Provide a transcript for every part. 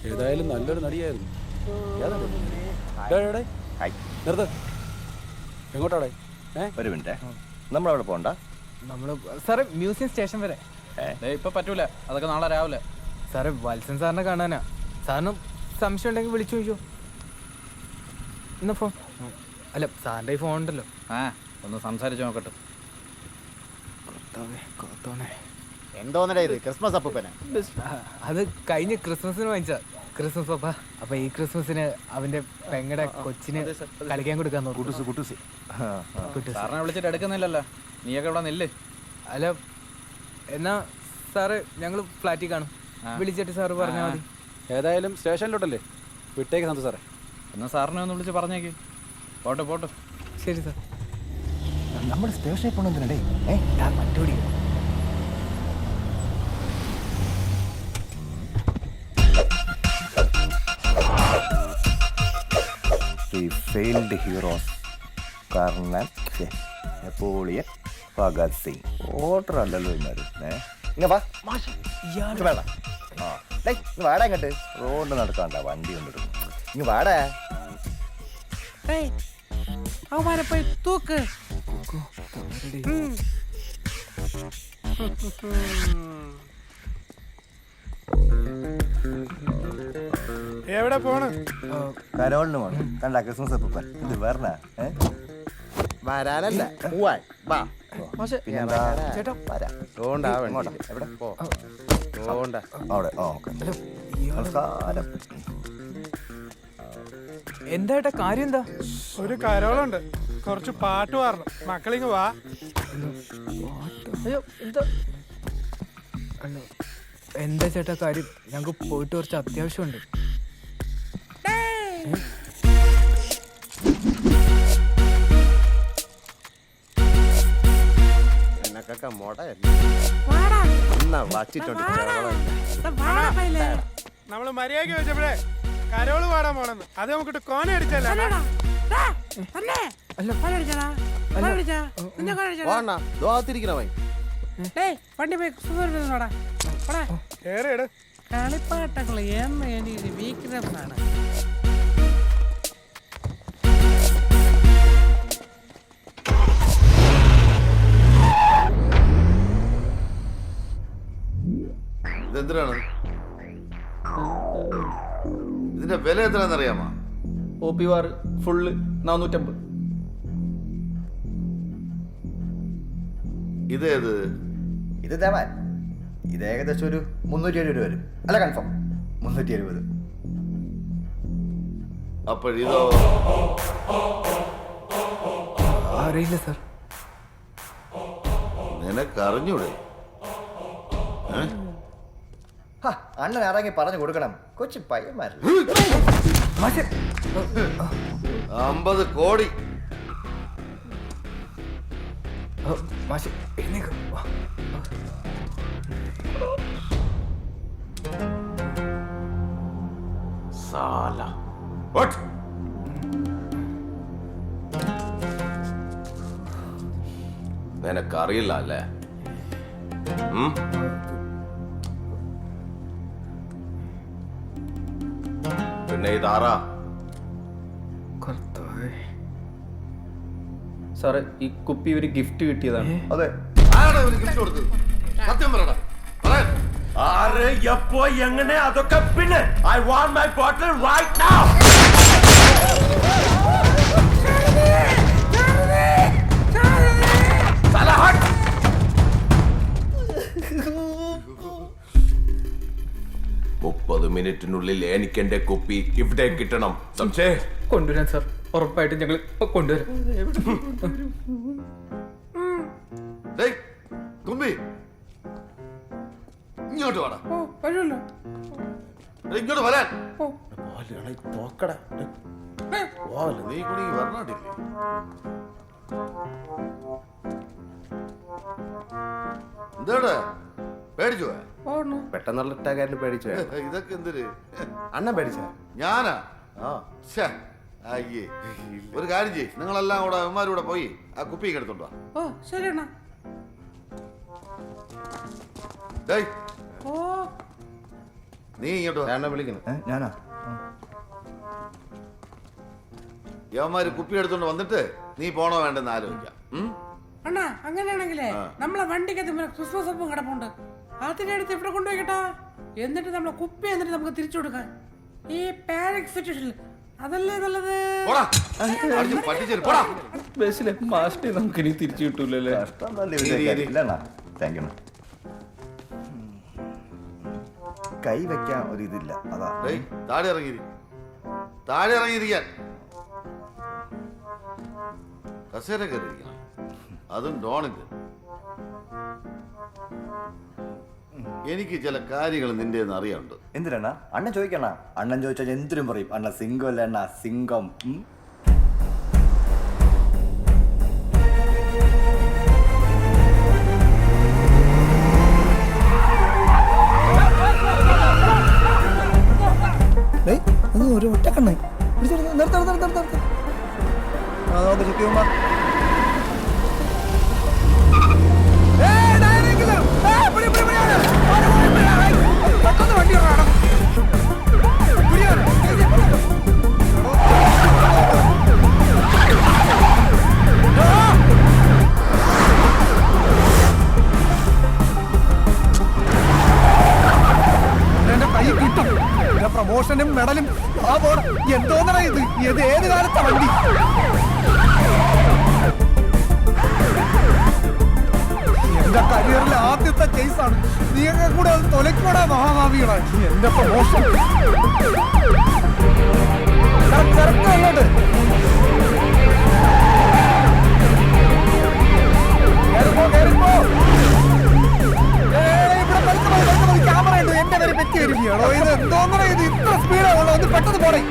ഏതായാലും നല്ലൊരു നടിയായിരുന്നു. എങ്ങോട്ടാടേ? ഒരു മിനിറ്റ്, നമ്മളവിടെ പോണ്ട. നമ്മള് സാറേ മ്യൂസിയം സ്റ്റേഷൻ വരെ. ഇപ്പൊ പറ്റൂല, അതൊക്കെ നാളെ രാവിലെ. സാറേ വത്സൻ സാറിനെ കാണാനാ. സാറിന് സംശയം ഉണ്ടെങ്കിൽ വിളിച്ചു ചോദിച്ചോ. എന്നാ ഫോൺ അല്ല, സാറിന്റെ ഈ ഫോൺ ഉണ്ടല്ലോ. ഒന്ന് സംസാരിച്ചു നോക്കട്ടെ. എന്തോന്നടേ ഇത്? ക്രിസ്മസ് അപ്പൂപ്പനെ അത് കഴിഞ്ഞ ക്രിസ്മസിന് വാങ്ങിച്ച ക്രിസ്മസ് പപ്പ. അപ്പൊ ഈ ക്രിസ്മസിന് അവന്റെ പെങ്ങടെ കൊച്ചിന് കളിക്കാൻ കൊടുക്കാൻ നോക്കും. സാറിനെ വിളിച്ചിട്ട് എടുക്കുന്നില്ലല്ലോ. നീയൊക്കെ ഇവിടെ നില്ല്. അല്ല എന്നാ സാറ് ഞങ്ങൾ ഫ്ലാറ്റിൽ കാണും. വിളിച്ചിട്ട് സാറ് പറഞ്ഞാൽ മതി. ഏതായാലും സ്റ്റേഷനിലോട്ടല്ലേ, വിട്ടേക്ക് സന്തു സാറേ. എന്നാ സാറിനെ ഒന്ന് വിളിച്ച് പറഞ്ഞേക്ക്. പോട്ടെ പോട്ടെ. ശരി സാർ. നമ്മൾ സ്റ്റേഷനിൽ പോകണമെന്നേ മറ്റോടി failed heroes Karnan, Napoleon, Bhagat Singh. Order അല്ലല്ലോ ഇന്നാരും. വാടാ ഇങ്ങോട്ട്. റോഡ് നടക്കാണ്ട വണ്ടി കൊണ്ടിരുന്നു. ഇങ്ങ് വാടാ. പോയി തൂക്ക്. എവിടെ പോണ്? കരോളിന് പോണം. കണ്ട ക്രിസ്മസ് അപ്പൂപ്പൻ. ഇത് വരണ വരാനല്ല പോവാൻ. വാ നമസ്കാരം. എന്താ കാര്യം? എന്താ? ഒരു കരോളുണ്ട്, കുറച്ച് പാട്ട് പാടണം. മക്കളിങ് വാ. അയ്യോ എന്താ ചേട്ടാ കാര്യം? ഞങ്ങൾക്ക് പോയിട്ട് കുറച്ച് അത്യാവശ്യമുണ്ട്. നമ്മള് മര്യാദക്ക് വെച്ചപ്പോഴേ കരോള് പാടാൻ പോണെന്ന്. അത് നമുക്കിട്ട് കോന അടിച്ചല്ലേ? കളിപ്പാട്ടങ്ങൾ എന്ന് എനിക്ക് വീക്ക്നെസ് ആണ്. ഇതെന്തിനാണ്? ഇതിന്റെ വില എത്രയാണെന്നറിയാമോ? OP-വാർ ഫുള്ള് 450. ഇതേത്? ഇത് ദേവാൻ. ഇത് ഏകദേശം ഒരു 370 രൂപ വരും. അല്ല കൺഫേം 370. അപ്പോഴിതോ? അറിയില്ല സാർ. നിനക്കറിഞ്ഞൂടെ? അണ്ണൻ ഇറങ്ങി പറഞ്ഞു കൊടുക്കണം. കൊച്ചു പയ്യന്മാർ 50 കോടി. സാല നിനക്കറിയില്ല അല്ലേ? പിന്നെ ഇതാറാ? സാറേ ഈ കുപ്പി ഒരു ഗിഫ്റ്റ് കിട്ടിയതാണ്. അതെ. ആരാണ് ഇവന് ഗിഫ്റ്റ് കൊടുത്തത്? സത്യം പറയടാ. ആരെ എപ്പോ എങ്ങനെ അതൊക്കെ പിന്നെ. I want my bottle right now. സലഹട്ട് 30 മിനിറ്റിനുള്ളിൽ എനിക്ക് എന്റെ കുപ്പി ഇവിടെ കിട്ടണം. സംശയ കൊണ്ടുവരാൻ സാർ, ഉറപ്പായിട്ടും ഞങ്ങൾ കൊണ്ടുവരാം. തുമ്പി ഇങ്ങോട്ട് വാടാ. ഇങ്ങോട്ട് വരാൻ. നീ കൂടി വരണോട്ടില്ലേ? എന്താടാ പേടിച്ചു? പെട്ടെന്നുള്ള ഇട്ടാകാരന് പേടിച്ചു. ഇതൊക്കെ എന്തിന്? അണ്ണൻ പേടിച്ച? ഞാനാ? അയ്യേ, ഒരു കാര്യം ചെയ്യ്, നിങ്ങളെല്ലാം കൂടെ അവന്മാരൂടെ പോയി ആ കുപ്പിയൊക്കെ എടുത്തോണ്ട് വാ. ഡേയ്, ഓ നീ ഇങ്ങോട്ട് വാ. ഞാൻ വിളിക്കുന്നു. ഞാനാ യവന്മാര് കുപ്പി എടുത്തോണ്ട് വന്നിട്ട് നീ പോണോ വേണ്ടെന്ന് ആലോചിക്കാം. അണ്ണാ അങ്ങനെയാണെങ്കിലേ നമ്മളെ വണ്ടിക്കകത്ത് ഇങ്ങനെ ക്രിസ്മസ് അപ്പം കിടപ്പുണ്ട്. അതിനെ എടുത്ത് ഇവിടെ കൊണ്ടുപോയിട്ടാ, എന്നിട്ട് നമ്മളെ കുപ്പി എന്നിട്ട് നമുക്ക് തിരിച്ചു കൊടുക്കാം. ഈ പാനിക് സിറ്റുവേഷനിൽ അതല്ലേ നല്ലത്. പോടാ, അടിച്ച് പട്ടിച്ചേര്, പോടാ. ബസ്സിലെ മാസ്റ്റേ നമുക്ക് ഇനി തിരിച്ചു കിട്ടൂലല്ലേ. കഷ്ടം നല്ല വിജയിക്കാരി. ഇല്ലണ്ണാ താങ്ക് യു. കൈ വെക്കാൻ ഒരു ഇതില്ല, അതാ. ഡേയ്, താഴെ ഇറങ്ങിയിരി, താഴെ ഇറങ്ങിയിരിക്കാൻ. കസേര കയറിയിരിക്കണം, അതും ഡോണിന്റെ. എനിക്ക് ചില കാര്യങ്ങൾ നിന്റെ അറിയാണ്ട്. എന്തിനാ അണ്ണൻ ചോദിക്കണ? അണ്ണൻ ചോദിച്ചാൽ എന്തിനും പറയും. അണ്ണ സിംഗം അല്ല അണ്ണ, സിംഗം. ഒരു ഒറ്റക്കണ്ണ പ്രമോഷനും മെഡലും ആ ബോർഡ് എന്തോന്നാ ഇത്? ഇത് ഏത് കാലത്തെ വണ്ടി? എന്റെ കരിയറിലെ ആദ്യത്തെ കേസാണ്. നീയൊക്കെ കൂടെ അത് തൊലക്കൂടാ മഹാഭാവികളാണ്. എന്റെ പ്രമോഷൻ അങ്ങോട്ട് ക്യാമറ ഉണ്ട്. എന്റെ പേര് പറ്റി വരികയാണോ? ഇത് എന്തോന്നോ ഇത് ഇത്ര സ്പീഡാണോ? ഒന്ന് പെട്ടെന്ന് പോണേ.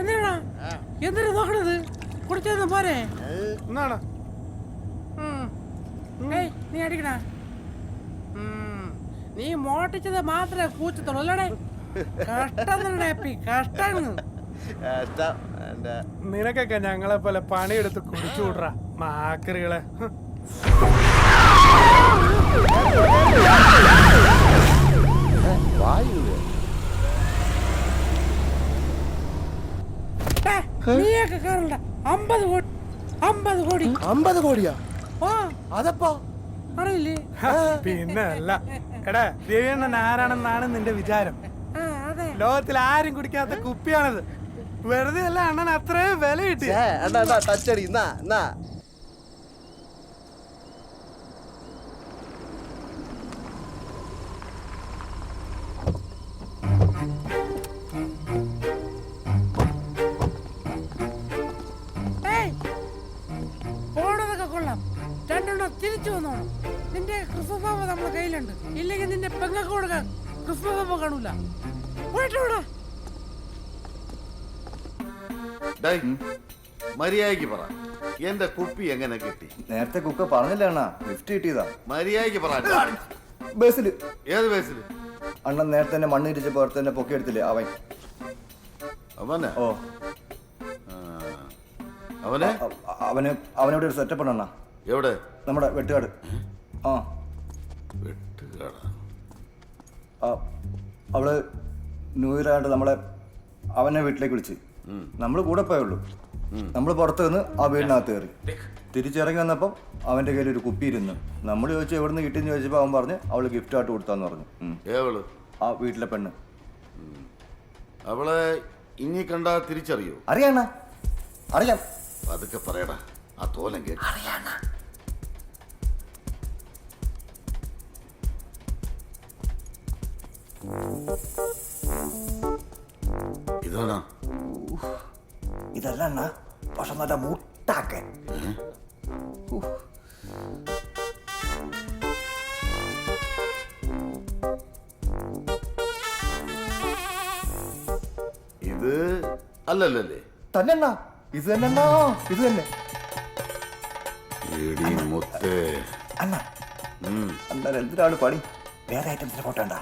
എന്തിനാ എന്തിനാ നോക്കണത്? കുടിച്ചൊന്നും പോരെ? എന്നാണ് നീ അടിക്കണ? നീ മോട്ടിച്ചത് മാത്രമേ കൂച്ചത്തുള്ളൂ അല്ലടേ. കഷ്ടം തന്നെ കഷ്ടാണ്. നിനക്കൊക്കെ ഞങ്ങളെ പോലെ പണിയെടുത്ത് കുടിച്ചു വിടറാ മാക്കറികളെ. നീയൊക്കെ കാറണ്ട. 50 കോടി 50 കോടി 50 കോടിയാ? ഓ അതപ്പോ അറിയില്ലേ? പിന്നെ അല്ല എടാ, രവിയണ്ണൻ ആരാണെന്നാണ് നിന്റെ വിചാരം? അതെ, ലോകത്തിൽ ആരും കുടിക്കാത്ത കുപ്പിയാണിത്. വെറുതെ അല്ല അണ്ണൻ അത്രയും വില കിട്ടി. ടച്ചടി പോണതൊക്കെ കൊള്ളാം. രണ്ടെണ്ണം തിരിച്ചു വന്നോണം. നിന്റെ ക്രിസ്മസ് ആവുമ്പോ നമ്മളെ കയ്യിലുണ്ട്. ഇല്ലെങ്കിൽ നിന്റെ പെങ്ങൾക്ക് കൊടുക്കാൻ ക്രിസ്മസ് ആവുമ്പോ കാണൂല. പോയിട്ടോടാ. മര്യാദയ്ക്ക് പറ, എന്റെ കുപ്പി എങ്ങനെ കിട്ടി? നേരത്തെ കുക്ക് പറഞ്ഞില്ല അണ്ണാ, ഗിഫ്റ്റ് കിട്ടിയതാ. മര്യാദയ്ക്ക് പറ. ബസ്സിൽ. ഏത് ബസ്സിൽ? അണ്ണൻ നേരത്തെ തന്നെ മണ്ണ് ഇരിച്ചപ്പോ തന്നെ പൊക്കിയെടുത്തില്ലേ അവൻ. അവനെ? ഓ അവനെ അവനോട് ഒരു സെറ്റപ്പ് ഉണ്ട് അണ്ണാ. എവിടെ? നമ്മുടെ വെട്ടുകാട്. ആ വെട്ടുകാടാ? അവള് ന്യൂ ഇയർ ആയിട്ട് നമ്മളെ അവനെ വീട്ടിലേക്ക് വിളിച്ച്. നമ്മൾ കൂടെ പോയുള്ളൂ. നമ്മൾ പുറത്ത് നിന്ന് ആ വീടിനകത്ത് കയറി. തിരിച്ചിറങ്ങി വന്നപ്പം അവന്റെ കയ്യിൽ ഒരു കുപ്പി ഇരുന്ന്. നമ്മൾ ചോദിച്ചു എവിടെ നിന്ന് കിട്ടിയെന്ന് ചോദിച്ചപ്പോൾ അവൻ പറഞ്ഞ് അവള് ഗിഫ്റ്റ് ആയിട്ട് കൊടുത്താന്ന് പറഞ്ഞു. ഏവള്? ആ വീട്ടിലെ പെണ്ണ്. അവളെ ഇനി കണ്ടാ തിരിച്ചറിയോ? അറിയാണ? അറിയാം. അതൊക്കെ പറയടാ, ആ തോലം കേട്ട. ഇതാണോ? ഇതല്ല അണ്ണ, പക്ഷെ നല്ല മുട്ടാക്കൻ. ഇത് അല്ലല്ലേ? തന്നെ ഇത് തന്നെ, ഇത് തന്നെ അണ്ണ. അണ്ണൻ എന്തിനാണ് പണി? വേറെ ഐറ്റംസിന്റെ ഫോട്ടോ ഉണ്ടാ?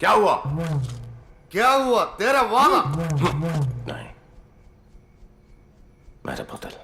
क्या हुआ क्या हुआ तेरा वादा नहीं मेरा बोतल